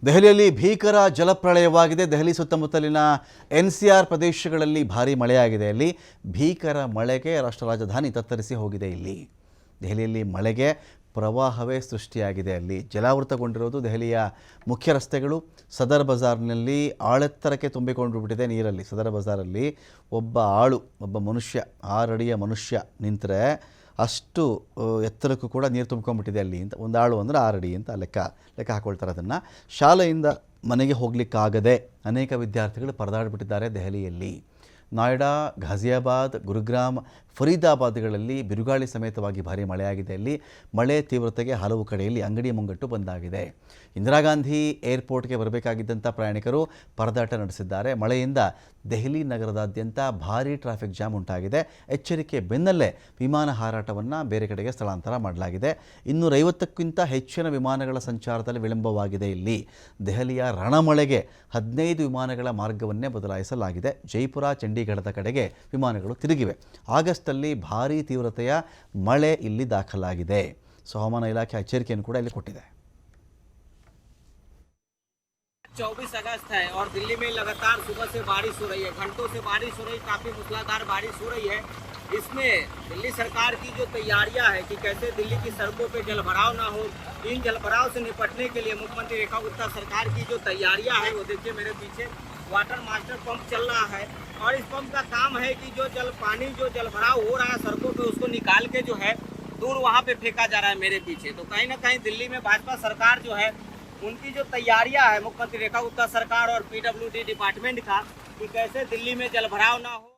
ದೆಹಲಿಯಲ್ಲಿ ಭೀಕರ ಜಲಪ್ರಳಯವಾಗಿದೆ. ದೆಹಲಿ ಸುತ್ತಮುತ್ತಲಿನ ಎನ್ಸಿಆರ್ ಪ್ರದೇಶಗಳಲ್ಲಿ ಭಾರೀ ಮಳೆಯಾಗಿದೆ. ಅಲ್ಲಿ ಭೀಕರ ಮಳೆಗೆ ರಾಷ್ಟ್ರ ರಾಜಧಾನಿ ತತ್ತರಿಸಿ ಹೋಗಿದೆ. ಇಲ್ಲಿ ದೆಹಲಿಯಲ್ಲಿ ಮಳೆಗೆ ಪ್ರವಾಹವೇ ಸೃಷ್ಟಿಯಾಗಿದೆ. ಅಲ್ಲಿ ಜಲಾವೃತಗೊಂಡಿರೋದು ದೆಹಲಿಯ ಮುಖ್ಯ ರಸ್ತೆಗಳು. ಸದರ್ ಬಜಾರ್ನಲ್ಲಿ ಆಳೆತ್ತರಕ್ಕೆ ತುಂಬಿಕೊಂಡು ಬಿಟ್ಟಿದೆ ನೀರಲ್ಲಿ. ಸದರ್ ಬಜಾರಲ್ಲಿ ಒಬ್ಬ ಮನುಷ್ಯ 6 ಅಡಿಯ ಮನುಷ್ಯ ನಿಂತರೆ ಅಷ್ಟು ಎತ್ತರಕ್ಕೂ ಕೂಡ ನೀರು ತುಂಬ್ಕೊಂಡ್ಬಿಟ್ಟಿದೆ ಅಲ್ಲಿ ಅಂತ. ಒಂದು ಆಳು ಅಂದರೆ 6 ಅಡಿ ಅಂತ ಲೆಕ್ಕ ಹಾಕೊಳ್ತಾರೆ. ಅದನ್ನು ಶಾಲೆಯಿಂದ ಮನೆಗೆ ಹೋಗಲಿಕ್ಕಾಗದೆ ಅನೇಕ ವಿದ್ಯಾರ್ಥಿಗಳು ಪರದಾಡಿಬಿಟ್ಟಿದ್ದಾರೆ ದೆಹಲಿಯಲ್ಲಿ. ನೋಯ್ಡಾ, ಘಾಜಿಯಾಬಾದ್, ಗುರುಗ್ರಾಮ್, ಫರೀದಾಬಾದ್ಗಳಲ್ಲಿ ಬಿರುಗಾಳಿ ಸಮೇತವಾಗಿ ಭಾರೀ ಮಳೆಯಾಗಿದೆ. ಅಲ್ಲಿ ಮಳೆ ತೀವ್ರತೆಗೆ ಹಲವು ಕಡೆಯಲ್ಲಿ ಅಂಗಡಿ ಮುಂಗಟ್ಟು ಬಂದಾಗಿದೆ. ಇಂದಿರಾ ಗಾಂಧಿ ಏರ್ಪೋರ್ಟ್ಗೆ ಬರಬೇಕಾಗಿದ್ದಂಥ ಪ್ರಯಾಣಿಕರು ಪರದಾಟ ನಡೆಸಿದ್ದಾರೆ. ಮಳೆಯಿಂದ ದೆಹಲಿ ನಗರದಾದ್ಯಂತ ಭಾರೀ ಟ್ರಾಫಿಕ್ ಜಾಮ್ ಉಂಟಾಗಿದೆ. ಎಚ್ಚರಿಕೆ ಬೆನ್ನಲ್ಲೇ ವಿಮಾನ ಹಾರಾಟವನ್ನು ಬೇರೆ ಕಡೆಗೆ ಸ್ಥಳಾಂತರ ಮಾಡಲಾಗಿದೆ. 250ಕ್ಕಿಂತ ಹೆಚ್ಚಿನ ವಿಮಾನಗಳ ಸಂಚಾರದಲ್ಲಿ ವಿಳಂಬವಾಗಿದೆ. ಇಲ್ಲಿ ದೆಹಲಿಯ ರಣಮಳೆಗೆ 15 ವಿಮಾನಗಳ ಮಾರ್ಗವನ್ನೇ ಬದಲಾಯಿಸಲಾಗಿದೆ. ಜೈಪುರ, ಚಂಡೀಗಢದ ಕಡೆಗೆ ವಿಮಾನಗಳು ತಿರುಗಿವೆ. ಆಗಸ್ಟಲ್ಲಿ ಭಾರೀ ತೀವ್ರತೆಯ ಮಳೆ ಇಲ್ಲಿ ದಾಖಲಾಗಿದೆ. ಸೊ ಹವಾಮಾನ ಇಲಾಖೆ ಎಚ್ಚರಿಕೆಯನ್ನು ಕೂಡ ಇಲ್ಲಿ ಕೊಟ್ಟಿದೆ. 24 अगस्त है और दिल्ली में लगातार सुबह से बारिश हो रही है, घंटों से बारिश हो रही, काफ़ी मूसलाधार बारिश हो रही है। इसमें दिल्ली सरकार की जो तैयारियां है कि कैसे दिल्ली की सड़कों पे जलभराव ना हो, इन जलभराव से निपटने के लिए मुख्यमंत्री रेखा गुप्ता सरकार की जो तैयारियां है वो देखिए मेरे पीछे वाटर मास्टर पंप चल रहा है। और इस पंप का काम है कि जो जलभराव हो रहा है सड़कों पे उसको निकाल के जो है दूर वहाँ पे फेंका जा रहा है मेरे पीछे। तो कहीं ना कहीं दिल्ली में भाजपा सरकार जो है उनकी जो तैयारियां है मुख्यमंत्री रेखा गुप्ता सरकार और PWD डिपार्टमेंट का कि कैसे दिल्ली में जलभराव ना हो।